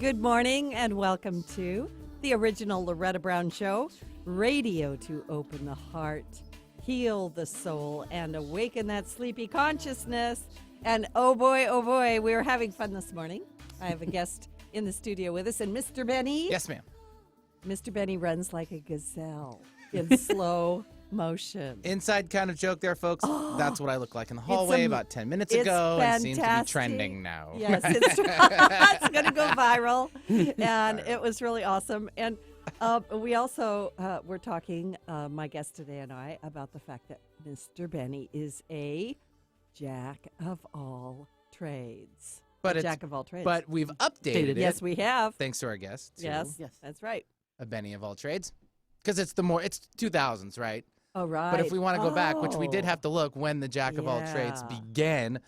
Good morning and welcome to the original Loretta Brown Show, radio to open the heart, heal the soul, and awaken that sleepy consciousness. And oh boy, we were having fun this morning. I have a guest in the studio with us, and Mr. Benny. Yes, ma'am. Mr. Benny runs like a gazelle in slow motion. Inside kind of joke there, folks. That's what I look like in the hallway about 10 minutes it's ago. fantastic. And seems to be trending now. Yes, it's going to go viral. And it was really awesome. And we also were talking, my guest today and I, about the fact that Mr. Benny is a jack of all trades. But jack of all trades. But we've updated it. Yes, we have. Thanks to our guest. Yes, that's right. A Benny of all trades. Because it's 2000s, right? Oh, right. But if we want to go back, which we did have to look when the jack of all trades began,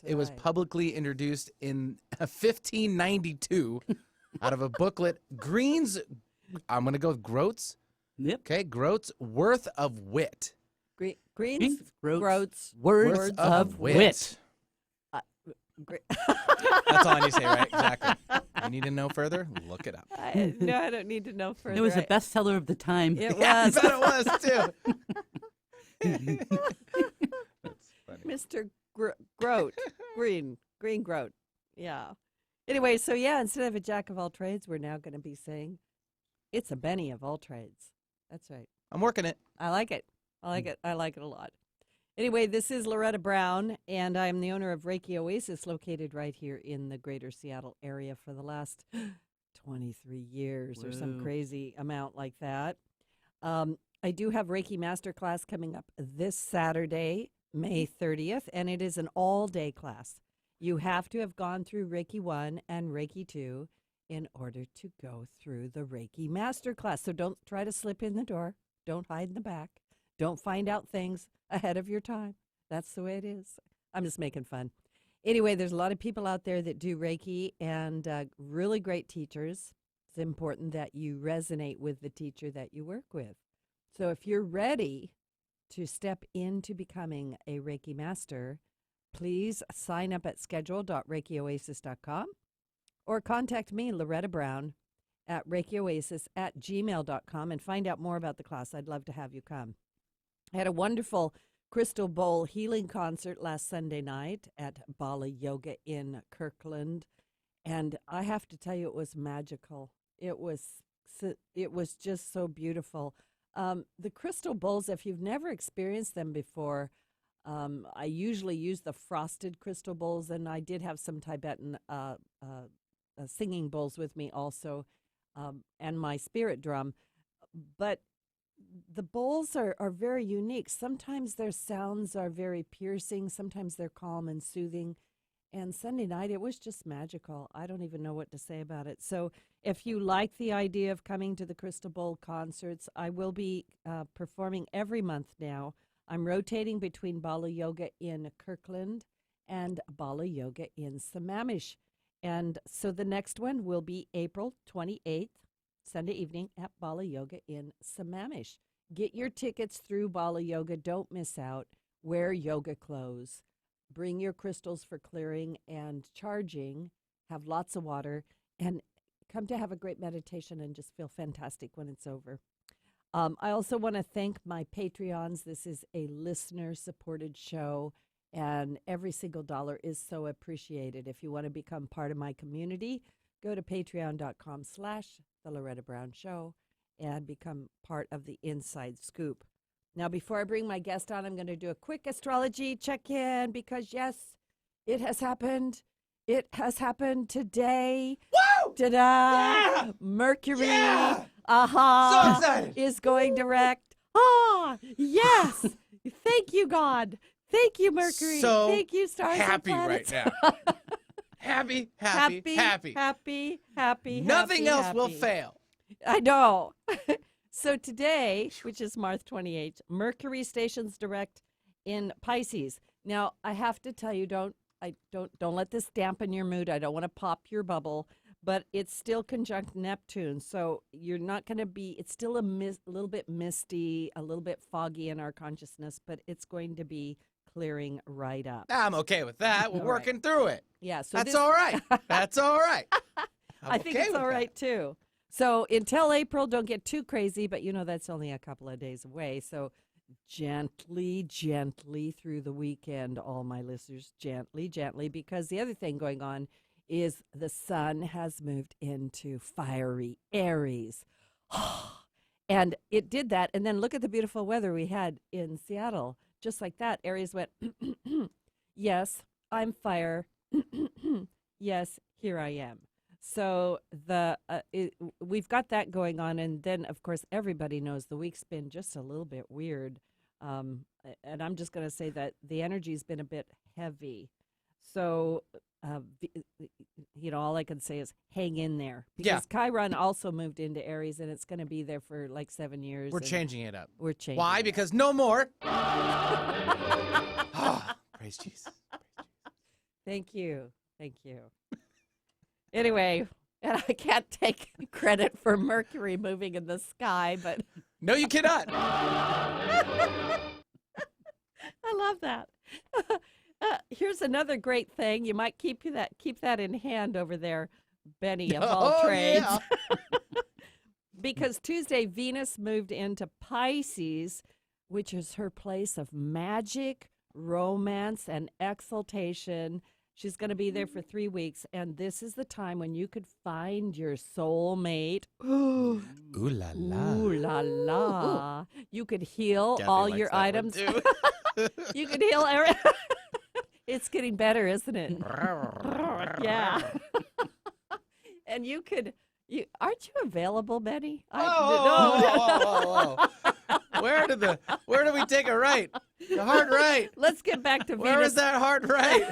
it was publicly introduced in 1592 out of a booklet, Green's, I'm going to go with Groats. Yep. Okay, Groats Worth of Wit. Green's Groats Words of Wit. That's all I need to say, right? Exactly. You need to know further? Look it up. No, I don't need to know further. It was a bestseller of the time. It Yeah, was. I bet it was, too. That's funny. Mr. Groat. Green Groat. Yeah. Anyway, so instead of a jack of all trades, we're now going to be saying it's a Benny of all trades. That's right. I'm working it. I like it. I like it a lot. Anyway, this is Loretta Brown, and I'm the owner of Reiki Oasis, located right here in the greater Seattle area for the last 23 years or some crazy amount like that. I do have Reiki Masterclass coming up this Saturday, May 30th, and it is an all-day class. You have to have gone through Reiki 1 and Reiki 2 in order to go through the Reiki Masterclass. So don't try to slip in the door. Don't hide in the back. Don't find out things ahead of your time. That's the way it is. I'm just making fun. Anyway, there's a lot of people out there that do Reiki and really great teachers. It's important that you resonate with the teacher that you work with. So if you're ready to step into becoming a Reiki master, please sign up at schedule.reikioasis.com or contact me, Loretta Brown, at reikioasis@gmail.com and find out more about the class. I'd love to have you come. I had a wonderful crystal bowl healing concert last Sunday night at Bala Yoga in Kirkland, and I have to tell you, it was magical. It was just so beautiful. The crystal bowls, if you've never experienced them before, I usually use the frosted crystal bowls, and I did have some Tibetan singing bowls with me also, and my spirit drum, but the bowls are very unique. Sometimes their sounds are very piercing. Sometimes they're calm and soothing. And Sunday night, it was just magical. I don't even know what to say about it. So if you like the idea of coming to the Crystal Bowl concerts, I will be performing every month now. I'm rotating between Bala Yoga in Kirkland and Bala Yoga in Sammamish. And so the next one will be April 28th. Sunday evening at Bala Yoga in Sammamish. Get your tickets through Bala Yoga. Don't miss out. Wear yoga clothes. Bring your crystals for clearing and charging. Have lots of water. And come to have a great meditation and just feel fantastic when it's over. I also want to thank my Patreons. This is a listener-supported show, and every single dollar is so appreciated. If you want to become part of my community, go to patreon.com/The Loretta Brown Show and become part of the Inside Scoop. Now, before I bring my guest on, I'm going to do a quick astrology check-in because, yes, it has happened. It has happened today. Woo! Ta-da! Yeah! Mercury, Yeah! So excited! is going direct. Yes! Thank you, God. Thank you, Mercury. So thank you, stars and happy right planets. now. Happy. Nothing else happy. will fail. I know. So today, which is March 28th, Mercury stations direct in Pisces. Now, I have to tell you, don't let this dampen your mood. I don't want to pop your bubble, but it's still conjunct Neptune, so you're not going to be. It's still a little bit misty, a little bit foggy in our consciousness, but it's going to be clearing right up. I'm okay with that. We're working through it. Yeah, so That's all right. That's all right. I think it's all right, too. So until April, don't get too crazy, but that's only a couple of days away. So gently, gently through the weekend, all my listeners, gently, gently, because the other thing going on is the sun has moved into fiery Aries. And it did that. And then look at the beautiful weather we had in Seattle. Just like that, Aries went, yes, I'm fire. Yes, here I am. So we've got that going on. And then, of course, everybody knows the week's been just a little bit weird. And I'm just going to say that the energy's been a bit heavy. So, all I can say is hang in there. Because Chiron also moved into Aries, and it's going to be there for like 7 years. We're changing it up. We're changing Why? it Because no more. Praise Jesus. Thank you. Thank you. Anyway, and I can't take credit for Mercury moving in the sky, but... No, you cannot. I love that. Here's another great thing. You might keep that in hand over there, Benny of all trades. Yeah. Because Tuesday, Venus moved into Pisces, which is her place of magic, romance, and exaltation. She's going to be there for 3 weeks, and this is the time when you could find your soulmate. Ooh la la. Ooh la la. You could heal Gabby all likes your that one, items. too. You could heal every... It's getting better, isn't it? Yeah. And you could... aren't you available, Betty? Whoa. Where do we take a right? The hard right. Let's get back to Venus. Where is that hard right?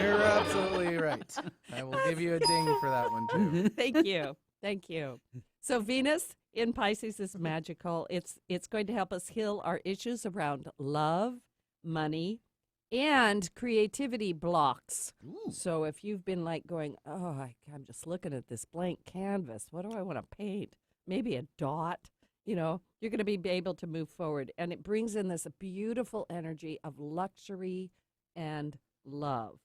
You're absolutely right. I will give you a ding for that one, too. Thank you. Thank you. So Venus in Pisces is magical. It's going to help us heal our issues around love, money, and creativity blocks. Ooh. So if you've been like going, I'm just looking at this blank canvas. What do I want to paint? Maybe a dot. You're going to be able to move forward. And it brings in this beautiful energy of luxury and love.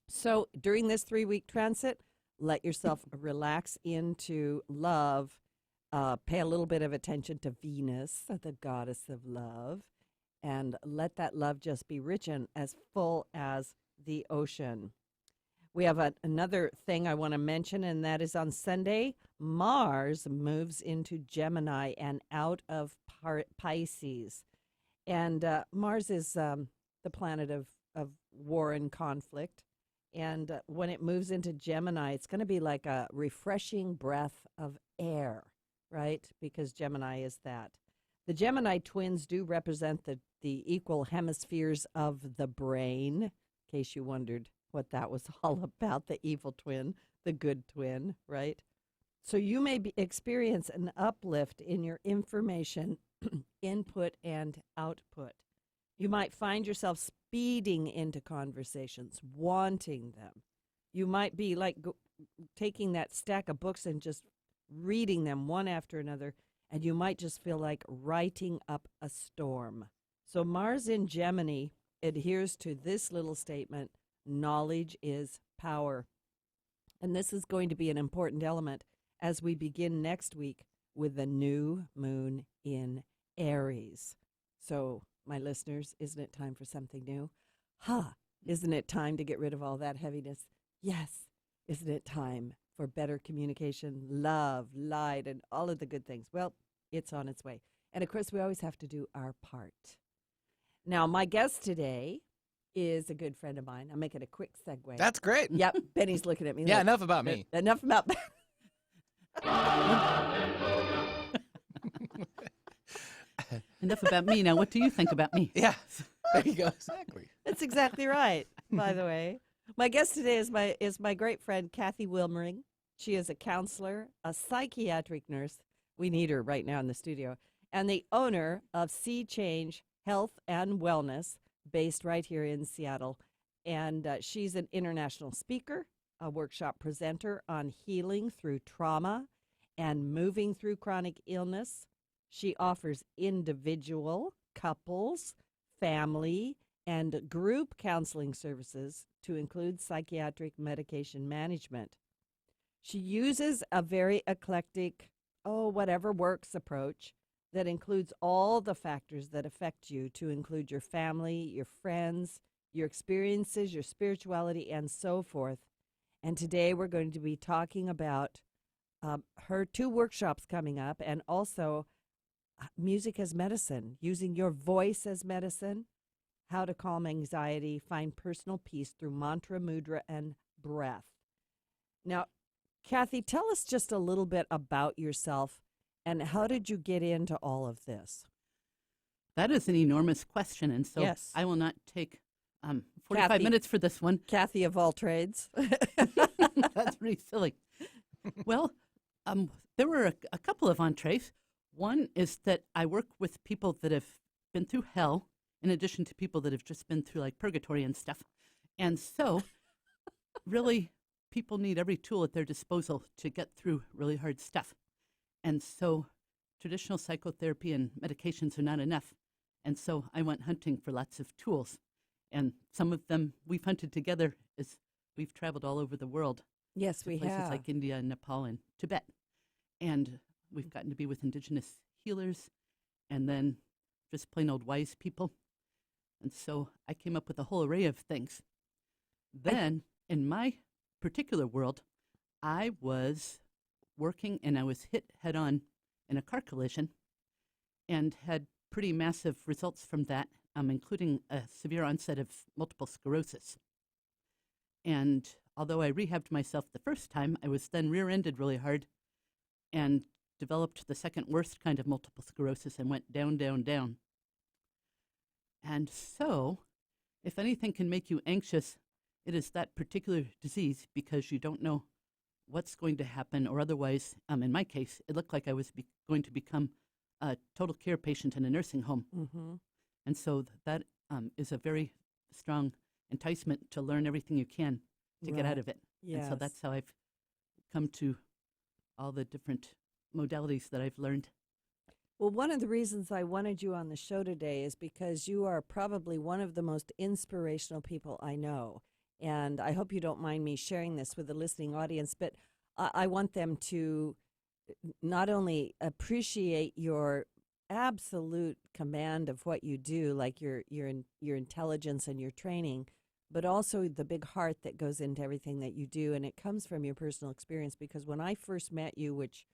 So during this 3-week transit, let yourself relax into love. Pay a little bit of attention to Venus, the goddess of love, and let that love just be rich and as full as the ocean. We have another thing I want to mention, and that is on Sunday, Mars moves into Gemini and out of Pisces. And Mars is the planet of war and conflict. And when it moves into Gemini, it's going to be like a refreshing breath of air, right? Because Gemini is that. The Gemini twins do represent the equal hemispheres of the brain, in case you wondered what that was all about, the evil twin, the good twin, right? So you may experience an uplift in your information input and output. You might find yourself speeding into conversations, wanting them. You might be like taking that stack of books and just reading them one after another, and you might just feel like writing up a storm. So Mars in Gemini adheres to this little statement: knowledge is power. And this is going to be an important element as we begin next week with the new moon in Aries. So, my listeners, isn't it time for something new? Isn't it time to get rid of all that heaviness? Yes. Isn't it time for better communication, love, light, and all of the good things? Well, it's on its way. And of course, we always have to do our part. Now, my guest today is a good friend of mine. I'm making a quick segue. That's great. Yep. Benny's looking at me. Yeah, like, enough about me. Enough about Enough about me. Now, what do you think about me? Yeah, there you go. Exactly. That's exactly right, by the way. My guest today is my great friend, Kathy Wilmering. She is a counselor, a psychiatric nurse. We need her right now in the studio. And the owner of SeaChange Health and Wellness, based right here in Seattle. And she's an international speaker, a workshop presenter on healing through trauma and moving through chronic illness. She offers individual, couples, family, and group counseling services to include psychiatric medication management. She uses a very eclectic, whatever works approach that includes all the factors that affect you, to include your family, your friends, your experiences, your spirituality, and so forth. And today we're going to be talking about her 2 workshops coming up, and also music as medicine, using your voice as medicine, how to calm anxiety, find personal peace through mantra, mudra, and breath. Now, Kathy, tell us just a little bit about yourself, and how did you get into all of this? That is an enormous question, and so Yes. I will not take 45 Kathy. minutes for this one. Kathy of all trades. That's pretty silly. Well, there were a couple of entrees. One is that I work with people that have been through hell, in addition to people that have just been through like purgatory and stuff. And so, really, people need every tool at their disposal to get through really hard stuff. And so, traditional psychotherapy and medications are not enough. And so, I went hunting for lots of tools. And some of them we've hunted together as we've traveled all over the world. Yes, we places have. like India and Nepal and Tibet. And we've gotten to be with indigenous healers and then just plain old wise people. And so I came up with a whole array of things. Then, in my particular world, I was working and I was hit head on in a car collision and had pretty massive results from that, including a severe onset of multiple sclerosis. And although I rehabbed myself the first time, I was then rear-ended really hard and developed the second worst kind of multiple sclerosis and went down, down, down. And so, if anything can make you anxious, it is that particular disease, because you don't know what's going to happen, or otherwise, in my case, it looked like I was going to become a total care patient in a nursing home. Mm-hmm. And so that is a very strong enticement to learn everything you can to get out of it. Yes. And so that's how I've come to all the different modalities that I've learned. Well, one of the reasons I wanted you on the show today is because you are probably one of the most inspirational people I know. And I hope you don't mind me sharing this with the listening audience, but I want them to not only appreciate your absolute command of what you do, like your intelligence and your training, but also the big heart that goes into everything that you do. And it comes from your personal experience, because when I first met you, which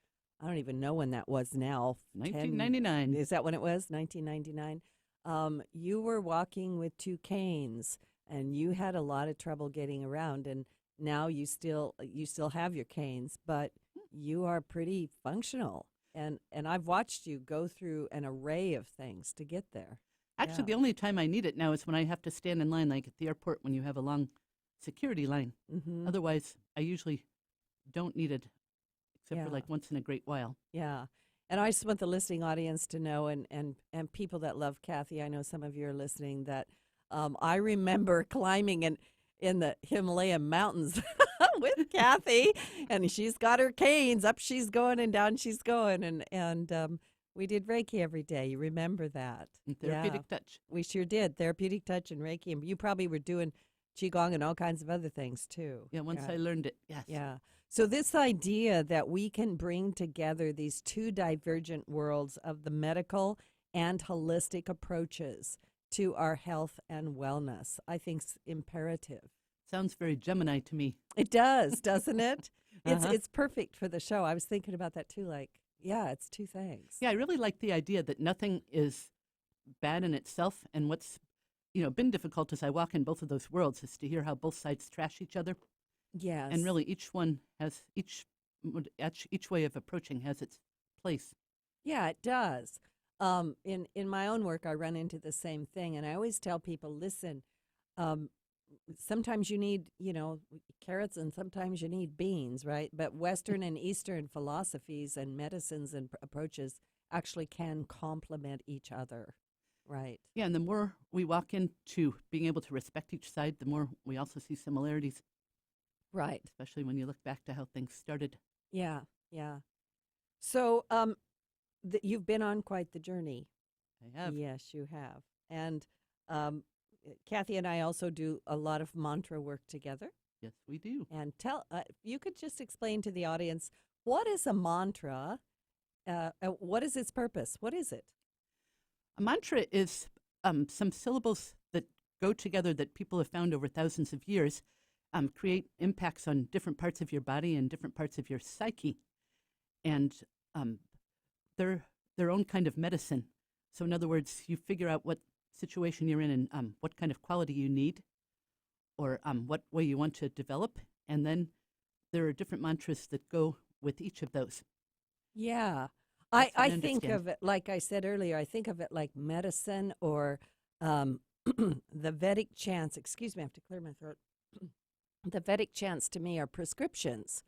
I don't even know when that was now. 1999. Is that when it was? 1999? You were walking with 2 canes, and you had a lot of trouble getting around, and now you still have your canes, but you are pretty functional. And I've watched you go through an array of things to get there. Actually, the only time I need it now is when I have to stand in line, like at the airport when you have a long security line. Mm-hmm. Otherwise, I usually don't need it, except for like once in a great while. Yeah. And I just want the listening audience to know, and people that love Kathy, I know some of you are listening, that I remember climbing in the Himalayan mountains with Kathy, and she's got her canes, up she's going and down she's going, and we did Reiki every day. You remember that? And therapeutic touch. We sure did. Therapeutic touch and Reiki, and you probably were doing Qigong and all kinds of other things too. Yeah, once I learned it, yes. Yeah. So this idea that we can bring together these 2 divergent worlds of the medical and holistic approaches to our health and wellness, I think is imperative. Sounds very Gemini to me. It does, doesn't it? It's perfect for the show. I was thinking about that too, like, yeah, it's 2 things. Yeah, I really like the idea that nothing is bad in itself, and what's been difficult as I walk in both of those worlds is to hear how both sides trash each other. Yes. And really each one has, each way of approaching has its place. Yeah, it does. In my own work, I run into the same thing, and I always tell people, listen, sometimes you need, carrots, and sometimes you need beans, right? But Western and Eastern philosophies and medicines and approaches actually can complement each other, right? Yeah, and the more we walk into being able to respect each side, the more we also see similarities. Right. Especially when you look back to how things started. Yeah, yeah. So you've been on quite the journey. I have. Yes, you have. And Kathy and I also do a lot of mantra work together. Yes, we do. And you could just explain to the audience, what is a mantra? What is its purpose? What is it? A mantra is some syllables that go together that people have found over thousands of years create impacts on different parts of your body and different parts of your psyche. And they're their own kind of medicine. So in other words, you figure out what situation you're in and what kind of quality you need or what way you want to develop. And then there are different mantras that go with each of those. Yeah. I think of it, like I said earlier, I think of it like medicine or the Vedic chants. Excuse me, I have to clear my throat. The Vedic chants to me are prescriptions,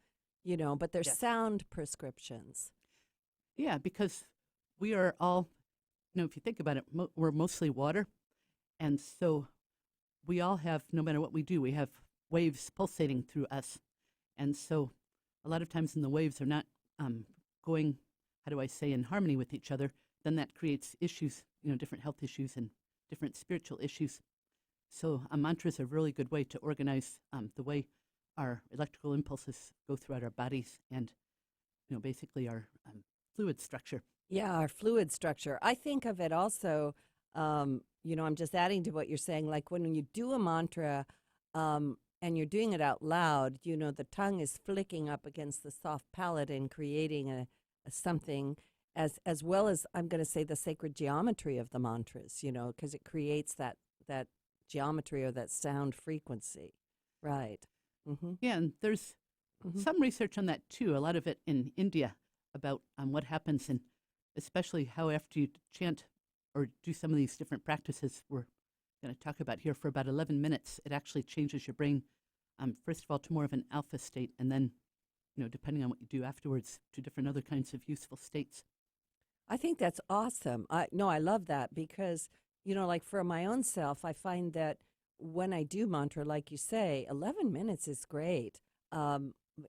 but they're sound prescriptions. Yeah, because we are all, if you think about it, we're mostly water. And so we all have, no matter what we do, we have waves pulsating through us. And so a lot of times when the waves are not going, how do I say, in harmony with each other, then that creates issues, different health issues and different spiritual issues. So mantras are a really good way to organize the way our electrical impulses go throughout our bodies and, basically our fluid structure. Yeah, our fluid structure. I think of it also, I'm just adding to what you're saying, like when you do a mantra and you're doing it out loud, the tongue is flicking up against the soft palate and creating a something as well as, I'm going to say, the sacred geometry of the mantras, because it creates that geometry or that sound frequency. Right. Mm-hmm. Yeah, and there's some research on that too, a lot of it in India about what happens and especially how after you chant or do some of these different practices we're going to talk about here for about 11 minutes, it actually changes your brain, first of all, to more of an alpha state, and then, depending on what you do afterwards, to different other kinds of useful states. I think that's awesome. I love that because, like for my own self, I find that when I do mantra, like you say, 11 minutes is great.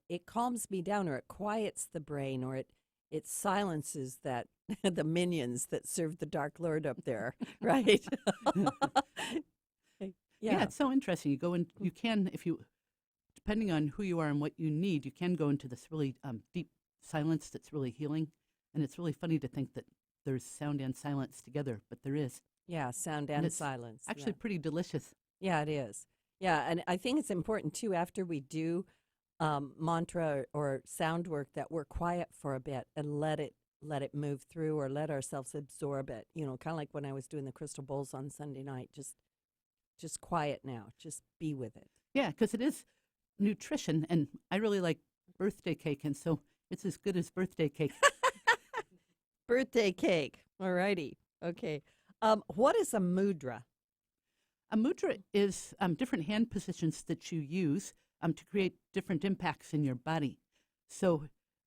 It calms me down, or it quiets the brain, or it silences the minions that serve the Dark Lord up there, right? Yeah, it's so interesting. You go in, you can, depending on who you are and what you need, you can go into this really deep silence that's really healing. And it's really funny to think that there's sound and silence together, but there is. Yeah, sound and silence. Actually pretty delicious. Yeah, it is. Yeah, and I think it's important, too, after we do mantra or sound work, that we're quiet for a bit and let it move through, or let ourselves absorb it. Kind of like when I was doing the crystal bowls on Sunday night. Just quiet now. Just be with it. Yeah, because it is nutrition, and I really like birthday cake, and so it's as good as birthday cake. Birthday cake. All righty. Okay. What is a mudra? A mudra is different hand positions that you use to create different impacts in your body. So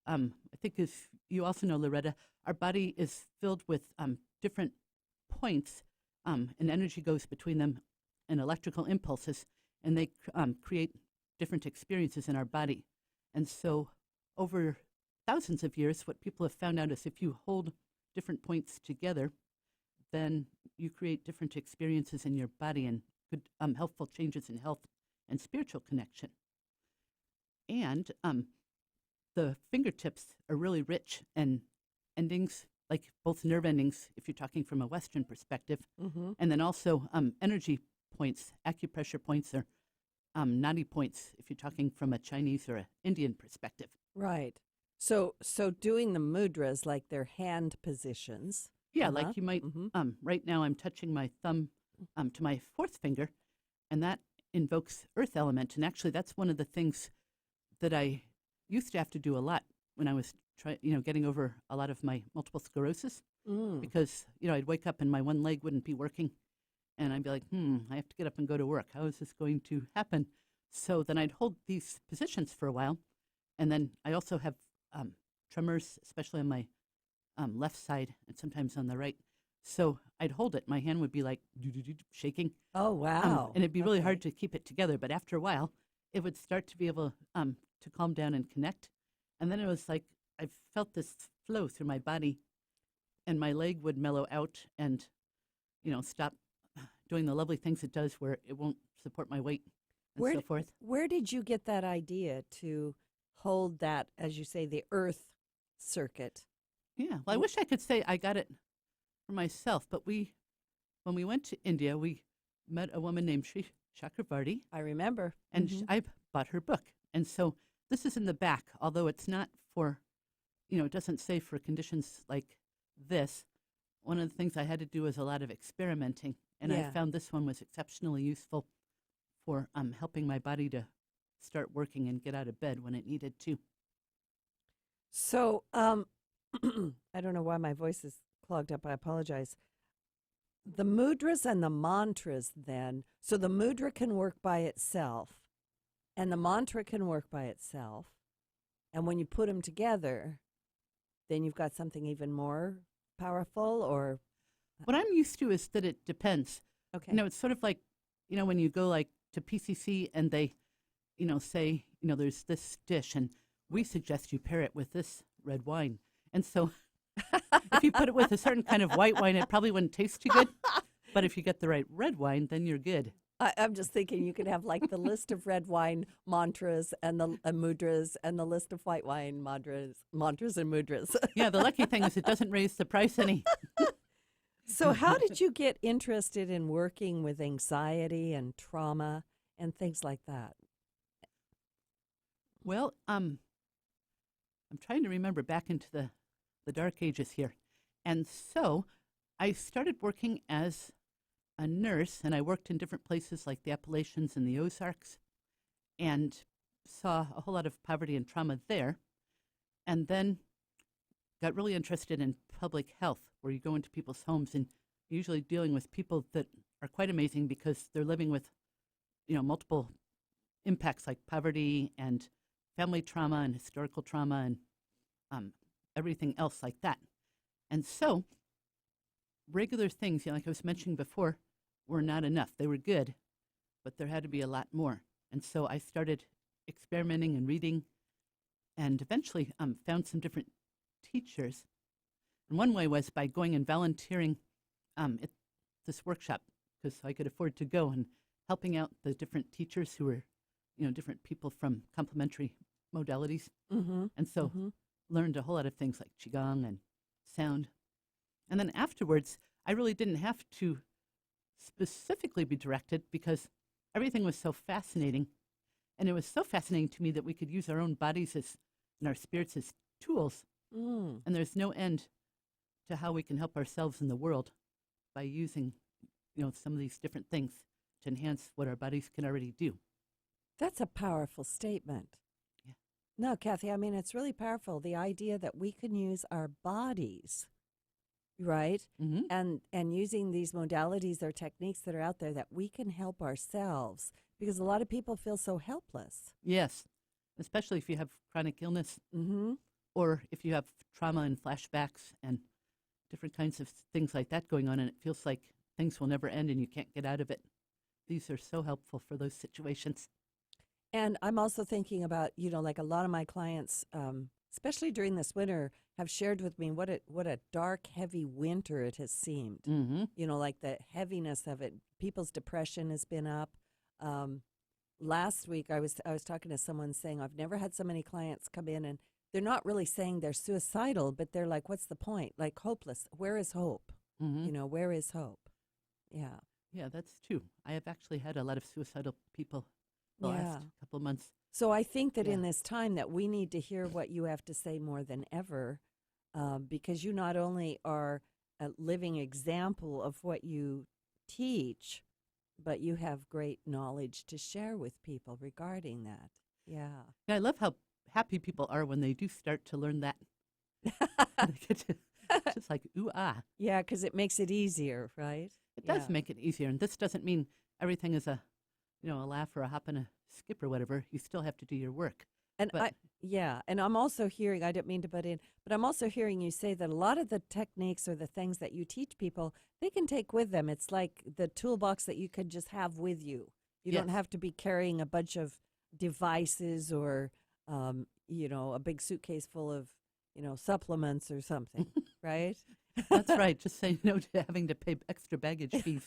I think, as you also know, Loretta, our body is filled with different points, and energy goes between them and electrical impulses, and they create different experiences in our body. And so over thousands of years, what people have found out is if you hold different points together, then you create different experiences in your body and good helpful changes in health and spiritual connection. And the fingertips are really rich, and endings, like both nerve endings, if you're talking from a Western perspective, and then also energy points, acupressure points, or nadi points, if you're talking from a Chinese or an Indian perspective. Right. So doing the mudras, like their hand positions. Yeah, like you might, right now I'm touching my thumb to my fourth finger, and that invokes earth element. And actually, that's one of the things that I used to have to do a lot when I was getting over a lot of my multiple sclerosis, because, I'd wake up and my one leg wouldn't be working, and I'd be like, I have to get up and go to work. How is this going to happen? So then I'd hold these positions for a while, and then I also have tremors, especially on my left side and sometimes on the right. So I'd hold it. My hand would be like shaking. Oh, wow. And it'd be really hard to keep it together. But after a while, it would start to be able to calm down and connect. And then it was like I felt this flow through my body, and my leg would mellow out and, stop doing the lovely things it does where it won't support my weight. and so forth. Where did you get that idea to hold that, as you say, the earth circuit? Yeah, well, I wish I could say I got it for myself, but when we went to India, we met a woman named Sri Chakravarti. I remember. And I bought her book. And so this is in the back, although it's not for, it doesn't say for conditions like this. One of the things I had to do was a lot of experimenting, and I found this one was exceptionally useful for helping my body to start working and get out of bed when it needed to. So, I don't know why my voice is clogged up. I apologize. The mudras and the mantras then, so the mudra can work by itself and the mantra can work by itself. And when you put them together, then you've got something even more powerful, or? What I'm used to is that it depends. Okay. It's sort of like, when you go like to PCC and they, say, there's this dish and we suggest you pair it with this red wine. And so if you put it with a certain kind of white wine, it probably wouldn't taste too good. But if you get the right red wine, then you're good. I'm just thinking you could have like the list of red wine mantras and the mudras and the list of white wine mantras and mudras. Yeah, the lucky thing is it doesn't raise the price any. So how did you get interested in working with anxiety and trauma and things like that? Well, I'm trying to remember back into the dark ages here. And so I started working as a nurse, and I worked in different places like the Appalachians and the Ozarks, and saw a whole lot of poverty and trauma there. And then got really interested in public health, where you go into people's homes and usually dealing with people that are quite amazing because they're living with, multiple impacts like poverty and family trauma and historical trauma and everything else like that. And so regular things, like I was mentioning before, were not enough. They were good, but there had to be a lot more. And so I started experimenting and reading, and eventually found some different teachers. And one way was by going and volunteering at this workshop, because I could afford to go, and helping out the different teachers who were, different people from complementary modalities. Mm-hmm. And so learned a whole lot of things like Qigong and sound. And then afterwards, I really didn't have to specifically be directed because everything was so fascinating. And it was so fascinating to me that we could use our own bodies and our spirits as tools. Mm. And there's no end to how we can help ourselves in the world by using, some of these different things to enhance what our bodies can already do. That's a powerful statement. Yeah. No, Kathy, it's really powerful. The idea that we can use our bodies, right? Mm-hmm. And using these modalities or techniques that are out there that we can help ourselves, because a lot of people feel so helpless. Yes, especially if you have chronic illness or if you have trauma and flashbacks and different kinds of things like that going on, and it feels like things will never end and you can't get out of it. These are so helpful for those situations. And I'm also thinking about, like a lot of my clients, especially during this winter, have shared with me what a dark, heavy winter it has seemed. Mm-hmm. Like the heaviness of it. People's depression has been up. Last week, I was talking to someone saying, I've never had so many clients come in, and they're not really saying they're suicidal, but they're like, what's the point? Like hopeless. Where is hope? Mm-hmm. Where is hope? Yeah. Yeah, that's true. I have actually had a lot of suicidal people the last couple of months. So I think that in this time that we need to hear what you have to say more than ever, because you not only are a living example of what you teach, but you have great knowledge to share with people regarding that. Yeah. I love how happy people are when they do start to learn that. Just like, ooh, ah. Yeah, because it makes it easier, right? It does make it easier. And this doesn't mean everything is a laugh or a hop and a skip or whatever. You still have to do your work. And and I'm also hearing, I didn't mean to butt in, but I'm also hearing you say that a lot of the techniques or the things that you teach people, they can take with them. It's like the toolbox that you could just have with you. You don't have to be carrying a bunch of devices or, a big suitcase full of, supplements or something, right? That's right. Just say no to having to pay extra baggage fees.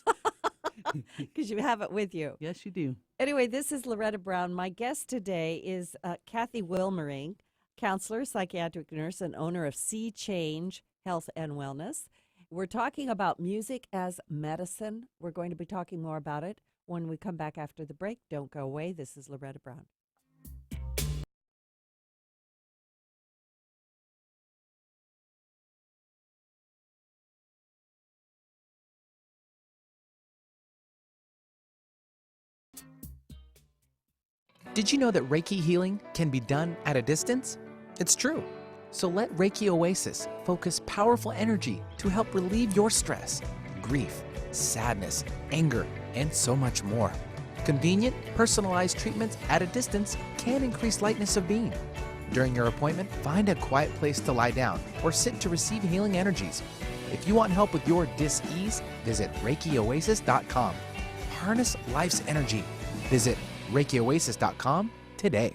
because you have it with you. Yes, you do. Anyway, this is Loretta Brown. My guest today is Kathy Wilmering, counselor, psychiatric nurse, and owner of SeaChange Health and Wellness. We're talking about music as medicine. We're going to be talking more about it when we come back after the break. Don't go away. This is Loretta Brown. Did you know that Reiki healing can be done at a distance? It's true. So let Reiki Oasis focus powerful energy to help relieve your stress, grief, sadness, anger, and so much more. Convenient, personalized treatments at a distance can increase lightness of being. During your appointment, find a quiet place to lie down or sit to receive healing energies. If you want help with your dis-ease, visit ReikiOasis.com. Harness life's energy. Visit ReikiOasis.com today.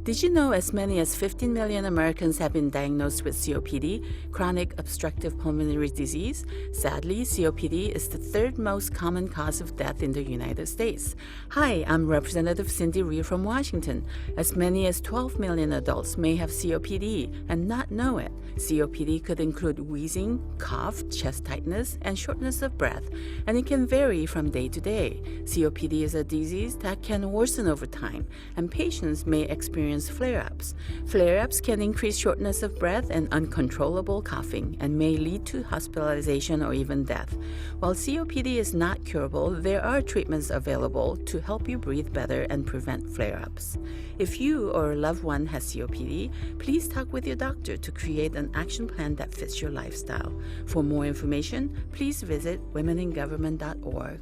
Did you know as many as 15 million Americans have been diagnosed with COPD, chronic obstructive pulmonary disease? Sadly, COPD is the third most common cause of death in the United States. Hi, I'm Representative Cindy Rhee from Washington. As many as 12 million adults may have COPD and not know it. COPD could include wheezing, cough, chest tightness, and shortness of breath, and it can vary from day to day. COPD is a disease that can worsen over time, and patients may experience flare-ups. Flare-ups can increase shortness of breath and uncontrollable coughing and may lead to hospitalization or even death. While COPD is not curable, there are treatments available to help you breathe better and prevent flare-ups. If you or a loved one has COPD, please talk with your doctor to create an action plan that fits your lifestyle. For more information, please visit womeningovernment.org.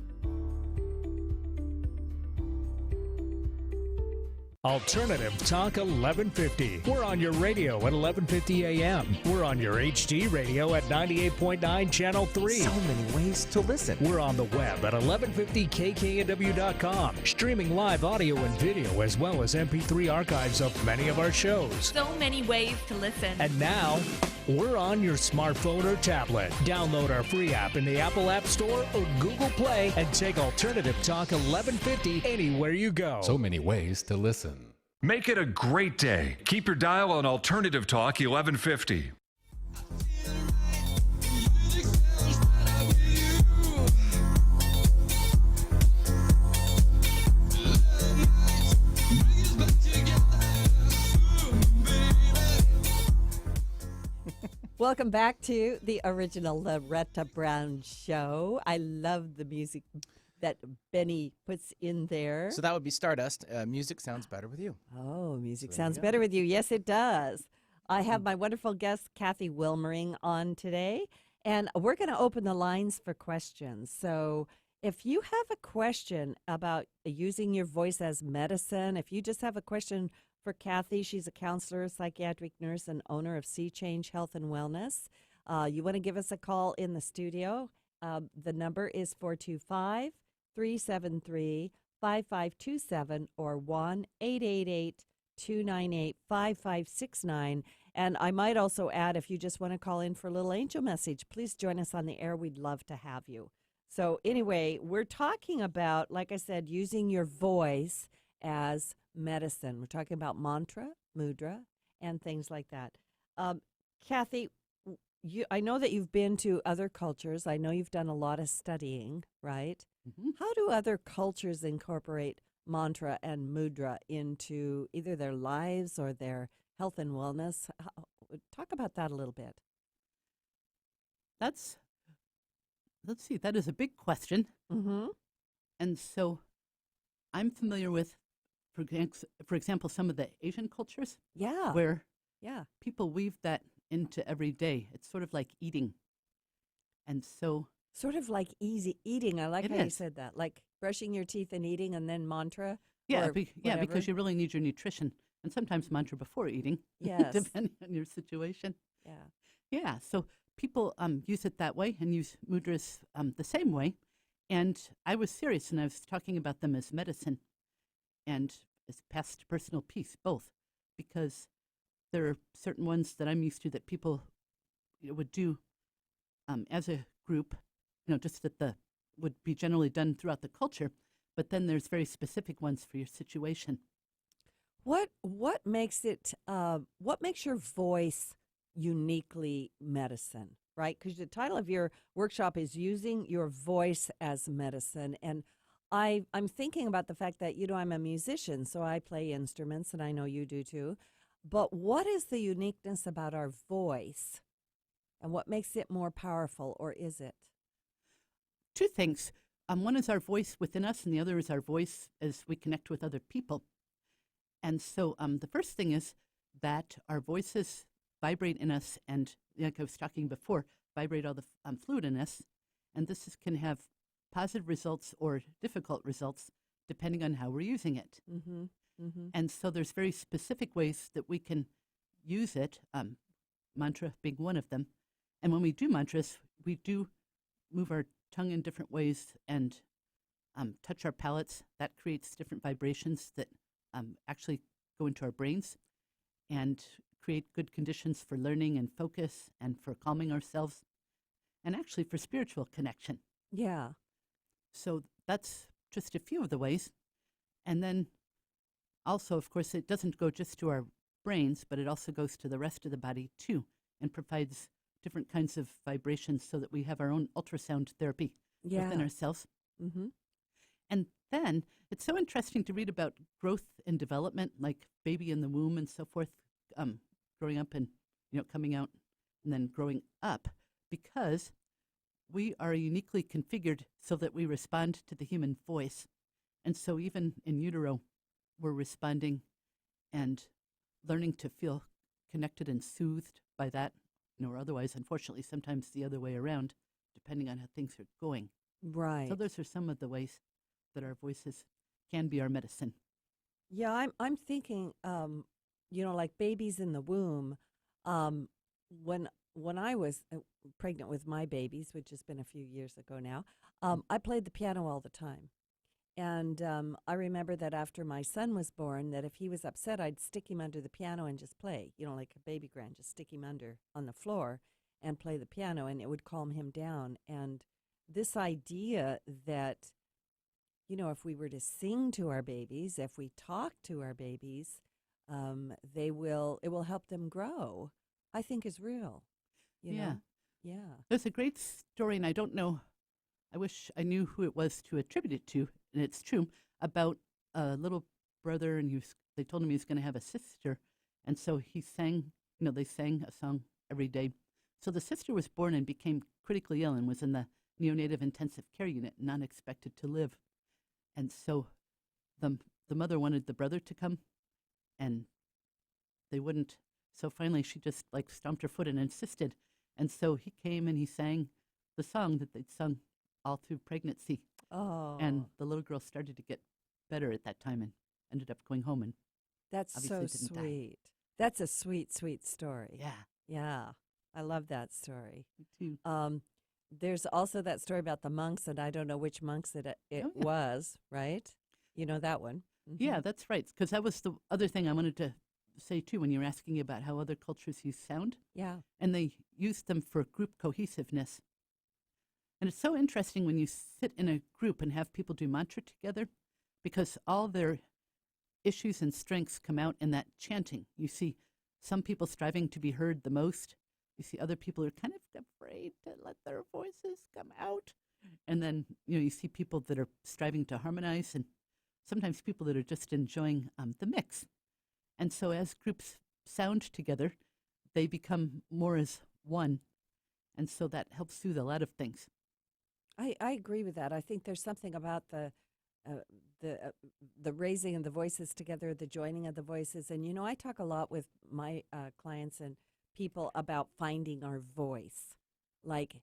Alternative Talk 1150. We're on your radio at 1150 a.m. We're on your HD radio at 98.9 Channel 3. So many ways to listen. We're on the web at 1150kknw.com, streaming live audio and video as well as MP3 archives of many of our shows. So many ways to listen. And now, we're on your smartphone or tablet. Download our free app in the Apple App Store or Google Play and take Alternative Talk 1150 anywhere you go. So many ways to listen. Make it a great day. Keep your dial on Alternative Talk 1150. Welcome back to the original Loretta Brown Show. I love the music that Benny puts in there. So that would be Stardust. Music sounds better with you. Oh, music sounds better with you. Yes, it does. I have my wonderful guest, Kathy Wilmering, on today, and we're going to open the lines for questions. So if you have a question about using your voice as medicine, if you just have a question for Kathy, she's a counselor, psychiatric nurse, and owner of SeaChange Health and Wellness. You want to give us a call in the studio. The number is 425-373-5527 or 1-888-298-5569. And I might also add, if you just want to call in for a little angel message, please join us on the air. We'd love to have you. So anyway, we're talking about, like I said, using your voice as medicine. We're talking about mantra, mudra, and things like that. Kathy, I know that you've been to other cultures. I know you've done a lot of studying, right? Mm-hmm. How do other cultures incorporate mantra and mudra into either their lives or their health and wellness? Talk about that a little bit. Let's see, that is a big question. Mm-hmm. And so I'm familiar with, for example, some of the Asian cultures. Yeah. Where people weave that into every day. It's sort of like eating. And so. Sort of like easy eating. I like how you said that. Like brushing your teeth and eating and then mantra. Yeah, because you really need your nutrition. And sometimes mantra before eating. Yes. Depending on your situation. Yeah. Yeah. So people use it that way and use mudras the same way. And I was serious, and I was talking about them as medicine and as past personal peace, both, because there are certain ones that I'm used to that people would do as a group just that would be generally done throughout the culture, but then there's very specific ones for your situation. What makes your voice uniquely medicine, right? Because the title of your workshop is Using Your Voice as Medicine. And I'm thinking about the fact that, I'm a musician, so I play instruments, and I know you do too. But what is the uniqueness about our voice, and what makes it more powerful, or is it? Two things. One is our voice within us, and the other is our voice as we connect with other people. And so the first thing is that our voices vibrate in us, and like I was talking before, vibrate all the fluid in us. And this can have positive results or difficult results depending on how we're using it. Mm-hmm. Mm-hmm. And so there's very specific ways that we can use it, mantra being one of them. And when we do mantras, we do move our tongue in different ways and touch our palates. That creates different vibrations that actually go into our brains and create good conditions for learning and focus and for calming ourselves and actually for spiritual connection. Yeah. So that's just a few of the ways. And then also, of course, it doesn't go just to our brains, but it also goes to the rest of the body too and provides different kinds of vibrations so that we have our own ultrasound therapy within ourselves. Mm-hmm. And then it's so interesting to read about growth and development, like baby in the womb and so forth, growing up and coming out and then growing up, because we are uniquely configured so that we respond to the human voice. And so even in utero, we're responding and learning to feel connected and soothed by that, or otherwise, unfortunately, sometimes the other way around, depending on how things are going. Right. So those are some of the ways that our voices can be our medicine. Yeah, I'm thinking, like babies in the womb. When I was pregnant with my babies, which has been a few years ago now, I played the piano all the time. And I remember that after my son was born, that if he was upset, I'd stick him under the piano and just play, like a baby grand, just stick him under on the floor and play the piano, and it would calm him down. And this idea that, if we were to sing to our babies, if we talk to our babies, it will help them grow, I think is real. You know? Yeah. There's a great story, and I don't know, I wish I knew who it was to attribute it to, and it's true, about a little brother, and they told him he was going to have a sister, and so he sang, they sang a song every day. So the sister was born and became critically ill and was in the neonatal intensive care unit, not expected to live. And so the mother wanted the brother to come, and they wouldn't. So finally she just stomped her foot and insisted. And so he came and he sang the song that they'd sung all through pregnancy. Oh. And the little girl started to get better at that time and ended up going home. And that's so sweet. That's a sweet, sweet story. Yeah. Yeah. I love that story. Me too. There's also that story about the monks, and I don't know which monks it was, right? You know that one. Mm-hmm. Yeah, that's right. Because that was the other thing I wanted to say, too, when you were asking about how other cultures use sound. Yeah. And they use them for group cohesiveness. And it's so interesting when you sit in a group and have people do mantra together, because all their issues and strengths come out in that chanting. You see some people striving to be heard the most. You see other people who are kind of afraid to let their voices come out. And then, you see people that are striving to harmonize, and sometimes people that are just enjoying the mix. And so as groups sound together, they become more as one. And so that helps soothe a lot of things. I agree with that. I think there's something about the raising of the voices together, the joining of the voices. And, I talk a lot with my clients and people about finding our voice. Like,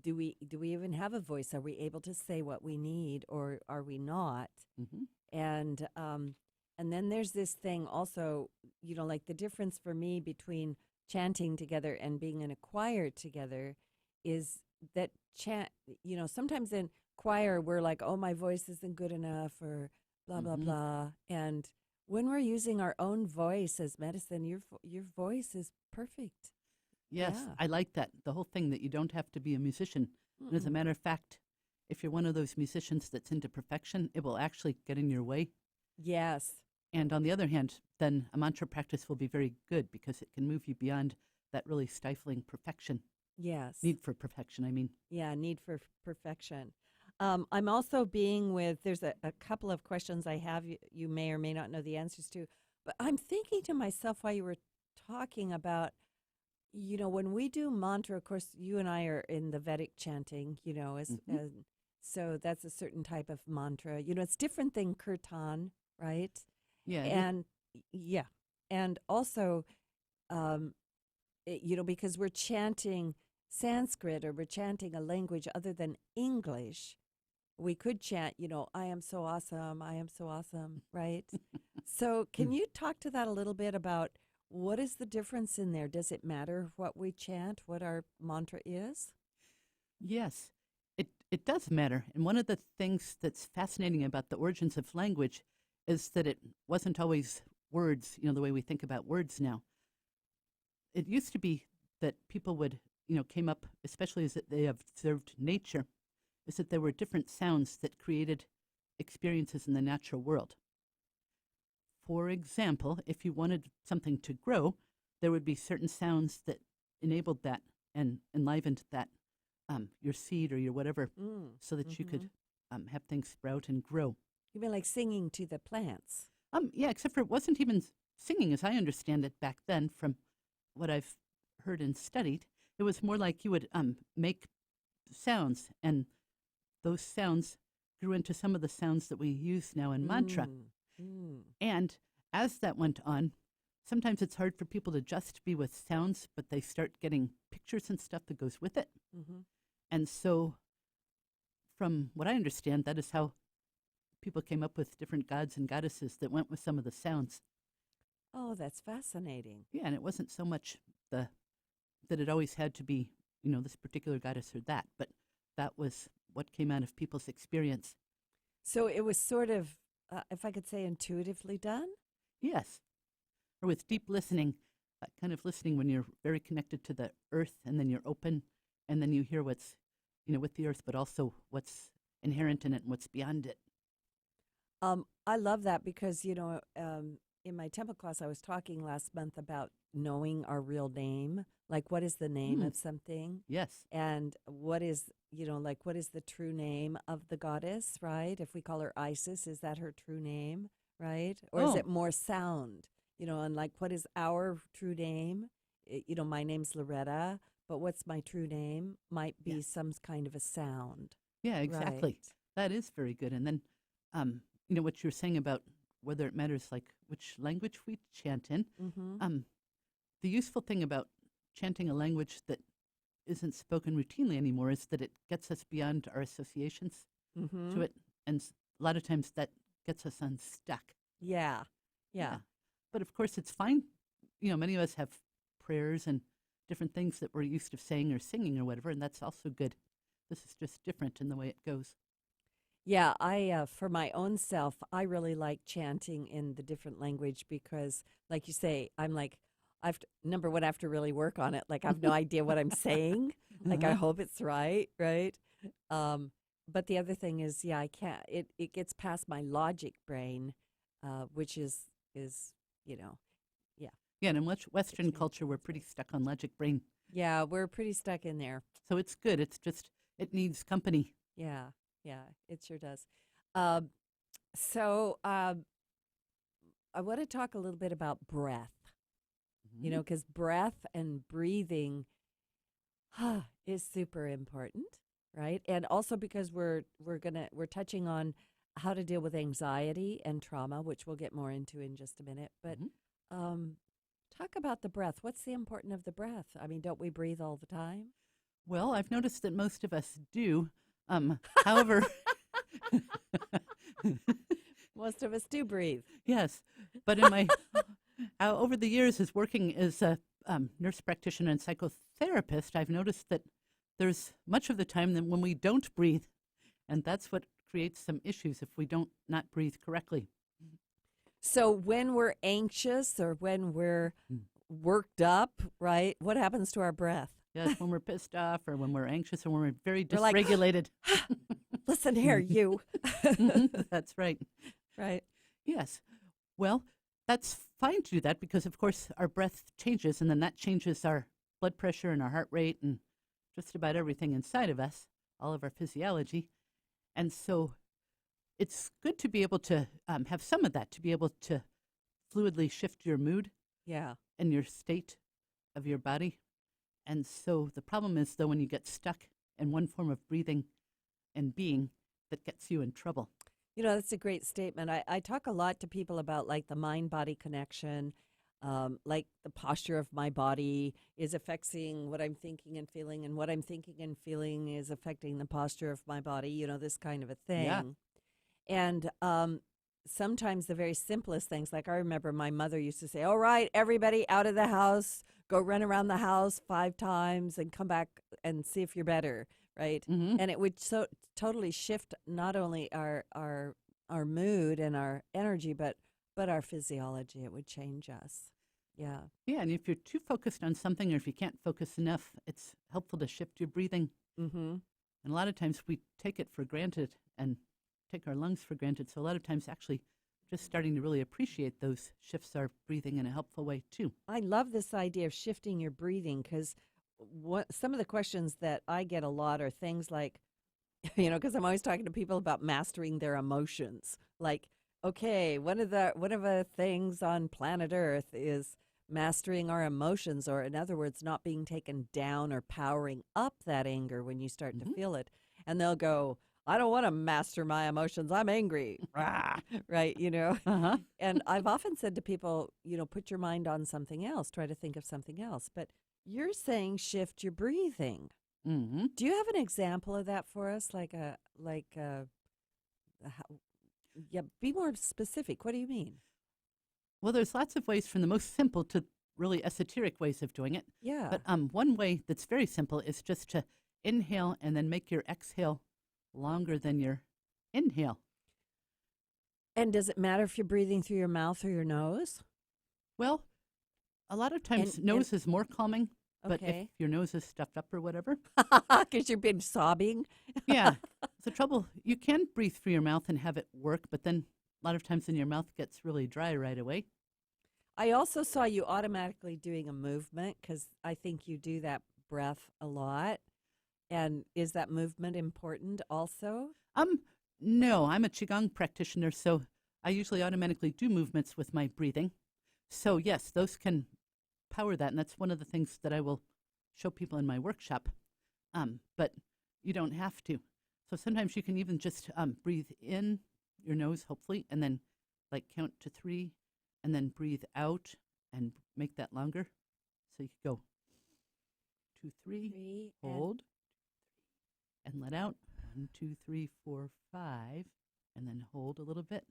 do we even have a voice? Are we able to say what we need, or are we not? Mm-hmm. And then there's this thing also, like the difference for me between chanting together and being in a choir together is that sometimes in choir we're like, oh, my voice isn't good enough, or blah, blah, blah. And when we're using our own voice as medicine, your voice is perfect. Yes, Yeah. I like that. The whole thing that you don't have to be a musician And as a matter of fact, if you're one of those musicians that's into perfection, it will actually get in your way. Yes. And on the other hand, then a mantra practice will be very good because it can move you beyond that really stifling perfection. Yes. Need for perfection, I mean. Yeah, need for perfection. I'm also being with, there's a couple of questions I have you may or may not know the answers to, but I'm thinking to myself while you were talking about, when we do mantra, of course, you and I are in the Vedic chanting, so that's a certain type of mantra. It's different than kirtan, right? Yeah. And also, because we're chanting Sanskrit or we're chanting a language other than English, we could chant, I am so awesome, right? So can you talk to that a little bit about what is the difference in there? Does it matter what we chant, what our mantra is? Yes, it does matter. And one of the things that's fascinating about the origins of language is that it wasn't always words, the way we think about words now. It used to be that people would, came up, especially as they observed nature, is that there were different sounds that created experiences in the natural world. For example, if you wanted something to grow, there would be certain sounds that enabled that and enlivened that, your seed or your whatever, so that you could have things sprout and grow. You mean like singing to the plants? Yeah, except for it wasn't even singing as I understand it back then from what I've heard and studied. It was more like you would make sounds, and those sounds grew into some of the sounds that we use now in mantra. And as that went on, sometimes it's hard for people to just be with sounds, but they start getting pictures and stuff that goes with it. And so, from what I understand, that is how people came up with different gods and goddesses that went with some of the sounds. Oh, that's fascinating. Yeah, and it wasn't so much that it always had to be, this particular goddess or that, but that was what came out of people's experience. So it was sort of, if I could say, intuitively done? Yes. Or with deep listening, kind of listening when you're very connected to the earth, and then you're open, and then you hear what's, with the earth, but also what's inherent in it and what's beyond it. I love that because, in my temple class, I was talking last month about knowing our real name. Like, what is the name of something? Yes. And what is, what is the true name of the goddess, right? If we call her Isis, is that her true name, right? Or is it more sound? And like, what is our true name? My name's Loretta, but what's my true name might be some kind of a sound. Yeah, exactly. Right. That is very good. And then, what you're saying about whether it matters, like, which language we chant in. The useful thing about chanting a language that isn't spoken routinely anymore is that it gets us beyond our associations to it. And a lot of times that gets us unstuck. Yeah. But of course, it's fine. Many of us have prayers and different things that we're used to saying or singing or whatever, and that's also good. This is just different in the way it goes. Yeah, I for my own self, I really like chanting in the different language because, like you say, I'm like, number one, I have to really work on it. Like, I have no idea what I'm saying. Like, I hope it's right? But the other thing is, I can't. It gets past my logic brain, which is Yeah, and in Western culture, we're pretty stuck on logic brain. Yeah, we're pretty stuck in there. So it's good. It's just, it needs company. Yeah, it sure does. So I want to talk a little bit about breath, because breath and breathing is super important, right? And also because we're touching on how to deal with anxiety and trauma, which we'll get more into in just a minute. But talk about the breath. What's the importance of the breath? I mean, don't we breathe all the time? Well, I've noticed that most of us do. However, most of us do breathe. Yes, but in my over the years as working as a nurse practitioner and psychotherapist, I've noticed that there's much of the time that when we don't breathe, and that's what creates some issues if we don't not breathe correctly. So when we're anxious or when we're worked up, right, what happens to our breath? Yes, when we're pissed off or when we're anxious or when we're very We're like, dysregulated. Listen here, you. That's right. Right. Yes. Well, that's fine to do that because, of course, our breath changes, and then that changes our blood pressure and our heart rate and just about everything inside of us, all of our physiology. And so it's good to be able to have some of that, to be able to fluidly shift your mood Yeah. and your state of your body. And so the problem is, though, when you get stuck in one form of breathing and being, that gets you in trouble. You know, that's a great statement. I talk a lot to people about like the mind-body connection, like the posture of my body is affecting what I'm thinking and feeling, and what I'm thinking and feeling is affecting the posture of my body, you know, this kind of a thing. Yeah. And sometimes the very simplest things, like I remember my mother used to say, all right, everybody out of the house, go run around the house 5 times and come back and see if you're better, right? Mm-hmm. And it would totally shift not only our mood and our energy, but our physiology. It would change us. Yeah. Yeah, and if you're too focused on something or if you can't focus enough, it's helpful to shift your breathing. Mm-hmm. And a lot of times we take it for granted and take our lungs for granted. So a lot of times actually just starting to really appreciate those shifts our breathing in a helpful way too. I love this idea of shifting your breathing because some of the questions that I get a lot are things like, you know, because I'm always talking to people about mastering their emotions. Like, okay, one of the things on planet Earth is mastering our emotions, or in other words, not being taken down or powering up that anger when you start to feel it. And they'll go, I don't want to master my emotions. I'm angry. Right, you know. Uh-huh. And I've often said to people, you know, put your mind on something else. Try to think of something else. But you're saying shift your breathing. Mm-hmm. Do you have an example of that for us? Yeah, be more specific. What do you mean? Well, there's lots of ways from the most simple to really esoteric ways of doing it. Yeah. But one way that's very simple is just to inhale and then make your exhale longer than your inhale. And does it matter if you're breathing through your mouth or your nose? Well, a lot of times And- nose is more calming, but Okay. if your nose is stuffed up or whatever, Because you've been sobbing. yeah, the trouble, you can breathe through your mouth and have it work, but then a lot of times then your mouth gets really dry right away. I also saw you automatically doing a movement because I think you do that breath a lot. And is that movement important also? No, I'm a Qigong practitioner, so I usually automatically do movements with my breathing. So yes, those can power that, and that's one of the things that I will show people in my workshop. But you don't have to. So sometimes you can even just breathe in your nose, hopefully, and then like count to 3, and then breathe out and make that longer. So you could go 2, 3, 3, hold, and let out. 1, 2, 3, 4, 5, and then hold a little bit.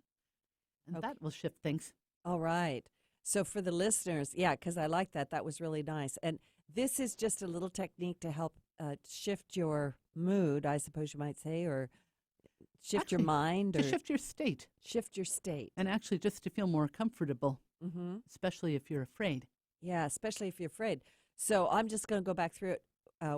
And Okay. that will shift things. All right. So for the listeners, yeah, because I like that. That was really nice. And this is just a little technique to help shift your mood, I suppose you might say, or shift your Actually, mind, To or shift your state, shift your state. and actually just to feel more comfortable, Mm-hmm. especially if you're afraid. Yeah, especially if you're afraid. So I'm just going to go back through it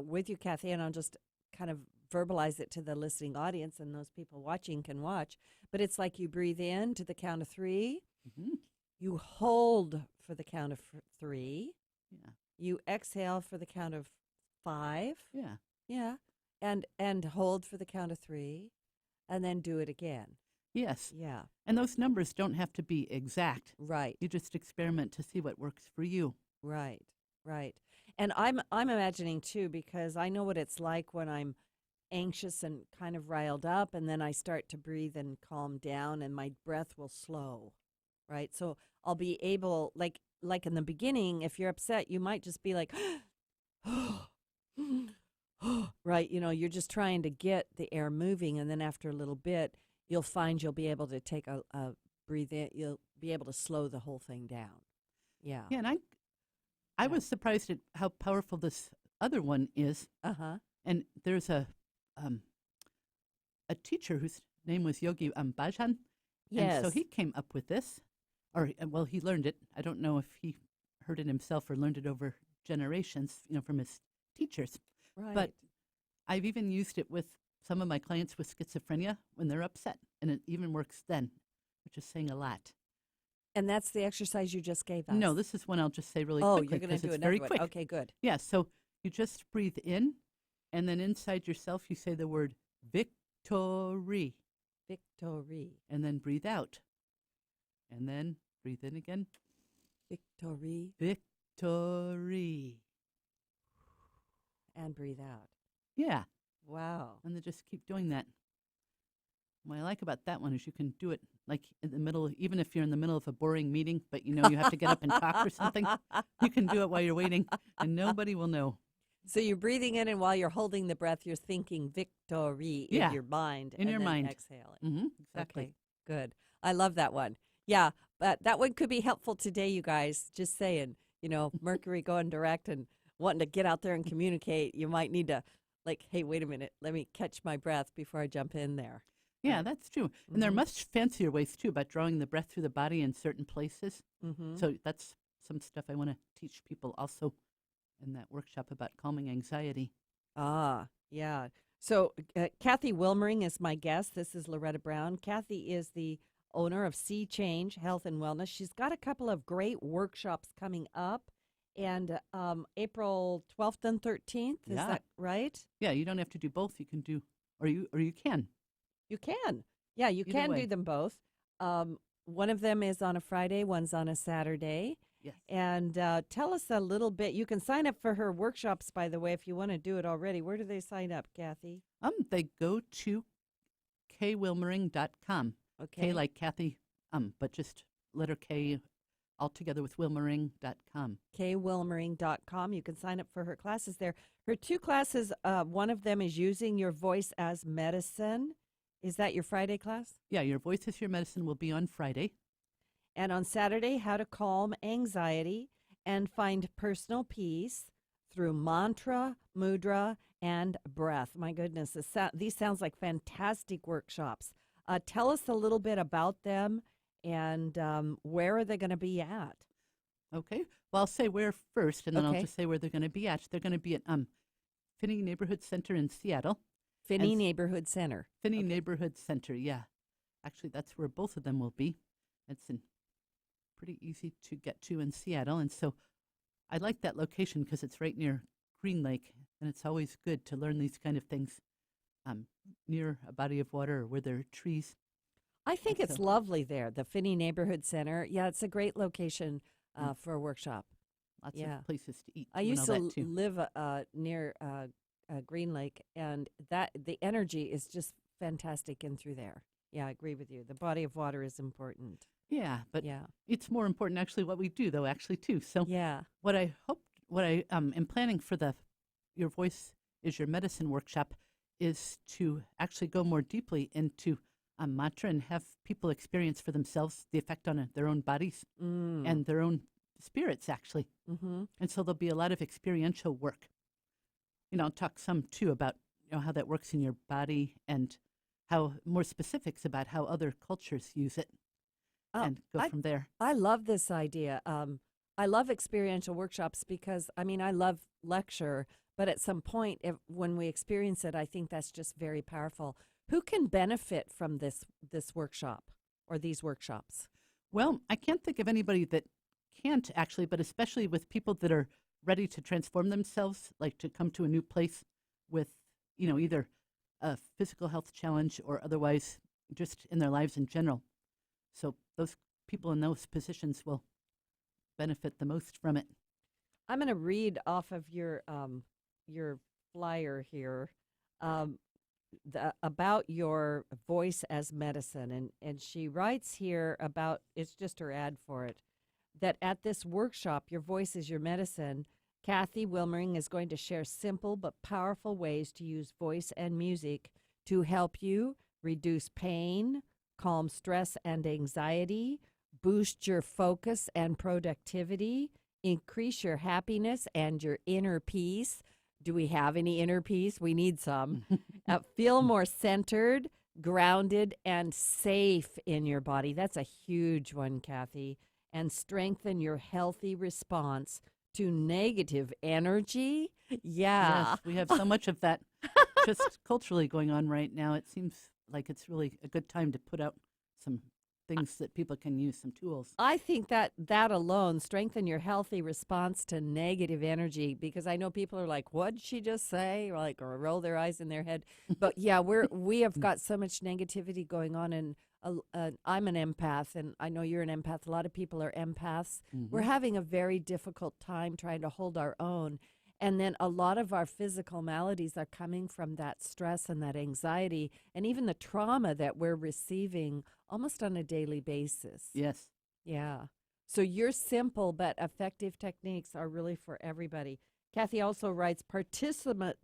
with you, Kathy, and I'll just kind of verbalize it to the listening audience, and those people watching can watch. But it's like you breathe in to the count of 3. Mm-hmm. You hold for the count of 3. Yeah, You exhale for the count of 5. yeah, Yeah. And hold for the count of 3. And then do it again. yes. Yeah. And those numbers don't have to be exact. Right. You just experiment to see what works for you. Right. Right. And I'm imagining too, because I know what it's like when I'm anxious and kind of riled up, and then I start to breathe and calm down, and my breath will slow. Right. So I'll be able, like in the beginning, if you're upset, you might just be like, right. You know, you're just trying to get the air moving, and then after a little bit, you'll find you'll be able to take a breathe in. You'll be able to slow the whole thing down. Yeah. Yeah, and I was surprised at how powerful this other one is. Uh-huh. And there's a teacher whose name was Yogi Bhajan. Yes. And so he came up with this, or well, he learned it. I don't know if he heard it himself or learned it over generations, from his teachers. Right. But I've even used it with some of my clients with schizophrenia when they're upset, and it even works then, which is saying a lot. And that's the exercise you just gave us. No, this is one I'll just say really Oh, quickly. you're going to 'cause do it's another very one. quick. Okay, good. Yeah, so you just breathe in, and then inside yourself you say the word victory, Victory. and then breathe out. And then breathe in again, Victory. victory. And breathe out. Yeah, Wow. and then just keep doing that. What I like about that one is you can do it like in the middle, even if you're in the middle of a boring meeting, but you know you have to get up and talk or something, you can do it while you're waiting, and nobody will know. So you're breathing in, and while you're holding the breath, you're thinking victory Yeah, in your mind. in and your then mind. exhale it. Mm-hmm, exactly. Okay, good. I love that one. Yeah, but that one could be helpful today, you guys. Just saying, Mercury going direct and wanting to get out there and communicate. You might need to, hey, wait a minute. Let me catch my breath before I jump in there. Yeah, Right. that's true. And there are Mhm. much fancier ways, too, about drawing the breath through the body in certain places. Mm-hmm. So that's some stuff I want to teach people also in that workshop about calming anxiety. Ah, yeah. So Kathy Wilmering is my guest. This is Loretta Brown. Kathy is the owner of SeaChange Health and Wellness. She's got a couple of great workshops coming up, and April 12th and 13th. Is Yeah. that right? Yeah, you don't have to do both. You can do, or you can. You can. Yeah, you Either can way. do them both. One of them is on a Friday, one's on a Saturday. Yes. And tell us a little bit. You can sign up for her workshops, by the way, if you want to do it already. Where do they sign up, Kathy? They go to kwilmering.com. Okay. K like Kathy, but just letter K all together with wilmering.com. kwilmering.com. You can sign up for her classes there. Her two classes, one of them is using your voice as medicine. Is that your Friday class? Yeah, Your Voice is Your Medicine will be on Friday. And on Saturday, how to calm anxiety and find personal peace through mantra, mudra, and breath. My goodness, these sounds like fantastic workshops. Tell us a little bit about them and where are they going to be at? Okay. Well, I'll say where first, and then Okay. I'll just say where they're going to be at. They're going to be at Finney Neighborhood Center in Seattle. Finney And- Neighborhood Center. Finney Okay. Neighborhood Center, yeah. Actually, that's where both of them will be. It's pretty easy to get to in Seattle. And so I like that location because it's right near Green Lake, and it's always good to learn these kind of things near a body of water or where there are trees. I think And it's so- lovely there, the Finney Neighborhood Center. Yeah, it's a great location for a workshop. Lots Yeah. of places to eat. I and used all to that too. live near Green Lake, and the energy is just fantastic in through there. Yeah, I agree with you. The body of water is important. Yeah, but Yeah, it's more important actually what we do, though, actually, too. So yeah. what I am planning for the Your Voice is Your Medicine workshop is to actually go more deeply into mantra and have people experience for themselves the effect on their own bodies and their own spirits, actually. Mm-hmm. And so there'll be a lot of experiential work. I'll talk some, too, about how that works in your body and how more specifics about how other cultures use it and go from there. I love this idea. I love experiential workshops because, I love lecture, but at some point, when we experience it, I think that's just very powerful. Who can benefit from this workshop or these workshops? Well, I can't think of anybody that can't actually, but especially with people that are ready to transform themselves, like to come to a new place with, either a physical health challenge or otherwise just in their lives in general. So those people in those positions will benefit the most from it. I'm going to read off of your flyer here about your voice as medicine. And she writes here about, it's just her ad for it, that at this workshop, Your Voice is Your Medicine, Kathy Wilmering is going to share simple but powerful ways to use voice and music to help you reduce pain, calm stress and anxiety, boost your focus and productivity, increase your happiness and your inner peace. Do we have any inner peace? We need some. Feel more centered, grounded, and safe in your body. That's a huge one, Kathy. And strengthen your healthy response to negative energy. Yeah. Yes, we have so much of that just culturally going on right now. It seems like it's really a good time to put out some things that people can use, some tools. I think that alone strengthen your healthy response to negative energy, because I know people are like, "What did she just say?" or roll their eyes in their head. But yeah, we have got so much negativity going on, and I'm an empath, and I know you're an empath. A lot of people are empaths. We're having a very difficult time trying to hold our own. And then a lot of our physical maladies are coming from that stress and that anxiety and even the trauma that we're receiving almost on a daily basis. Yes. Yeah. So your simple but effective techniques are really for everybody. Kathy also writes, participants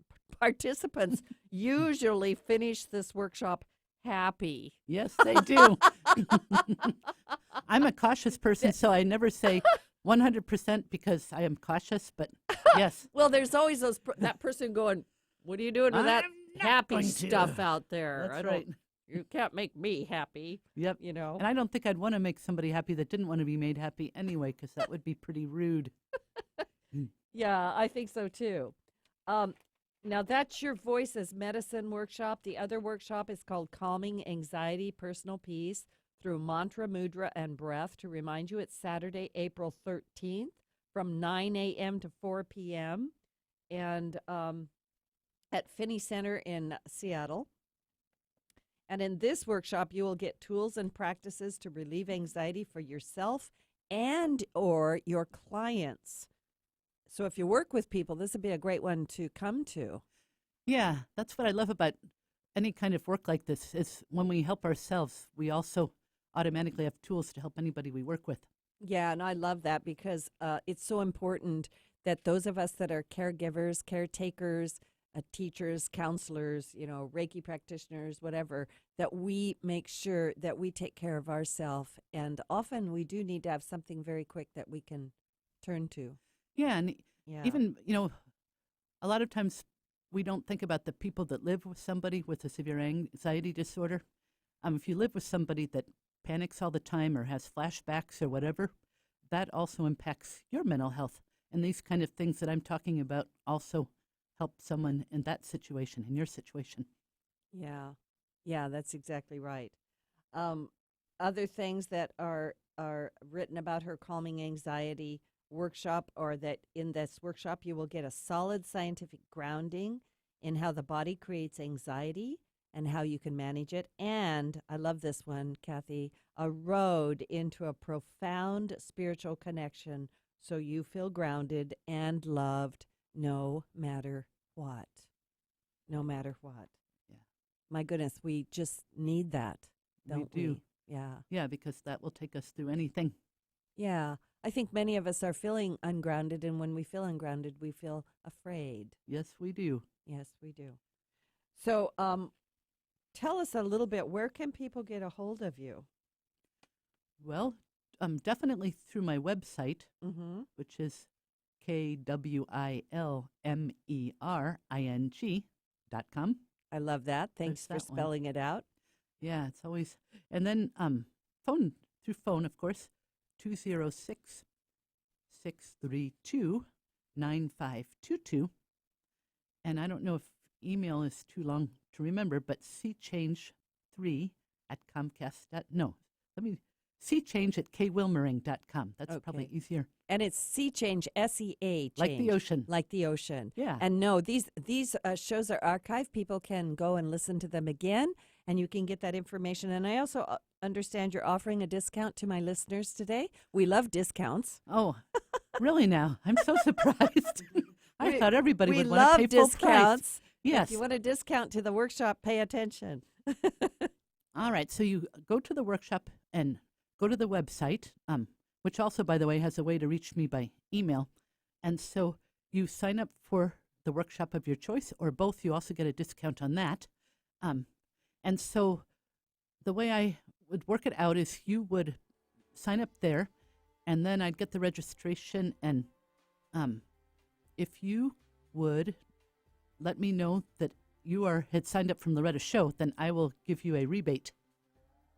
usually finish this workshop happy. Yes, they do. I'm a cautious person, so I never say 100% because I am cautious, but yes. Well, there's always that person going, "What are you doing with that happy stuff out there?" That's right. You can't make me happy. Yep. You know. And I don't think I'd want to make somebody happy that didn't want to be made happy anyway, because that would be pretty rude. Yeah, I think so too. Now that's your Voice as Medicine workshop. The other workshop is called Calming Anxiety, Personal Peace through Mantra, Mudra, and Breath. To remind you, it's Saturday, April 13th from 9 a.m. to 4 p.m. and at Finney Center in Seattle. And in this workshop, you will get tools and practices to relieve anxiety for yourself and or your clients. So if you work with people, this would be a great one to come to. Yeah, that's what I love about any kind of work like this is when we help ourselves, we also automatically have tools to help anybody we work with. Yeah, and I love that because it's so important that those of us that are caregivers, caretakers, teachers, counselors, Reiki practitioners, whatever, that we make sure that we take care of ourselves. And often we do need to have something very quick that we can turn to. Yeah, and Yeah. even, a lot of times we don't think about the people that live with somebody with a severe anxiety disorder. If you live with somebody that panics all the time or has flashbacks or whatever, that also impacts your mental health. And these kind of things that I'm talking about also help someone in that situation, in your situation. Yeah. Yeah, that's exactly right. Other things that are written about her calming anxiety workshop, or that in this workshop you will get a solid scientific grounding in how the body creates anxiety and how you can manage it. And I love this one, Kathy, a road into a profound spiritual connection so you feel grounded and loved no matter what. No matter what. Yeah. My goodness, we just need that, don't we? do. Yeah. Yeah, because that will take us through anything. Yeah. I think many of us are feeling ungrounded, and when we feel ungrounded, we feel afraid. Yes, we do. Yes, we do. So tell us a little bit, where can people get a hold of you? Well, definitely through my website, Mm-hmm. which is KWILMERING.com. I love that. Thanks There's for that one. spelling it out. Yeah, it's always, and then through phone, of course, 206-632-9522. And I don't know if email is too long to remember, but SeaChange@comcast.com. That's probably Okay. easier. And it's SeaChange, SEA change. Like the ocean. Like the ocean. Yeah. And no, these shows are archived. People can go and listen to them again, and you can get that information. And I also understand you're offering a discount to my listeners today. We love discounts. Oh, really now? I'm so surprised. I thought everybody We would want to love pay full discounts. price. Yes. If you want a discount to the workshop, pay attention. All right, so you go to the workshop and go to the website, which also, by the way, has a way to reach me by email. And so you sign up for the workshop of your choice, or both. You also get a discount on that. And so the way I would work it out is you would sign up there, and then I'd get the registration. And if you would let me know that you had signed up from Loretta's show, then I will give you a rebate.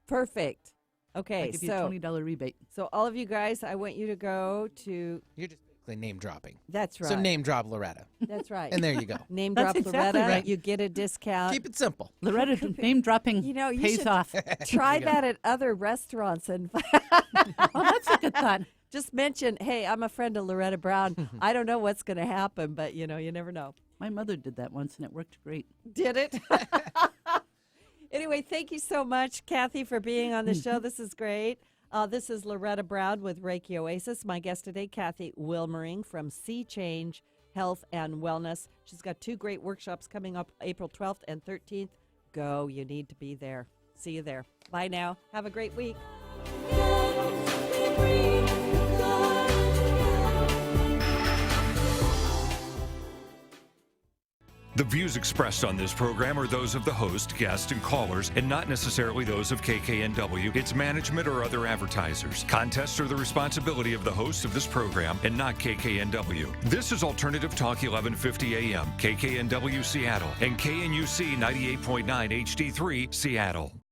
Perfect. Okay, I give you a $20 rebate. So all of you guys, I want you to go to You just basically name dropping. That's right. So name drop Loretta. That's right. And there you go. Name That's drop exactly Loretta, right. you get a discount. Keep it simple. Loretta name dropping You know, you pays should off. Try that at other restaurants and Oh, that's a good thought. just mention, hey, I'm a friend of Loretta Brown. I don't know what's going to happen, but, you never know. My mother did that once, and it worked great. Did it? Anyway, thank you so much, Kathy, for being on the show. This is great. This is Loretta Brown with Reiki Oasis. My guest today, Kathy Wilmering from SeaChange Health and Wellness. She's got 2 great workshops coming up April 12th and 13th. Go. You need to be there. See you there. Bye now. Have a great week. The views expressed on this program are those of the host, guests, and callers, and not necessarily those of KKNW, its management, or other advertisers. Contests are the responsibility of the host of this program and not KKNW. This is Alternative Talk 1150 AM, KKNW Seattle, and KNUC 98.9 HD3 Seattle.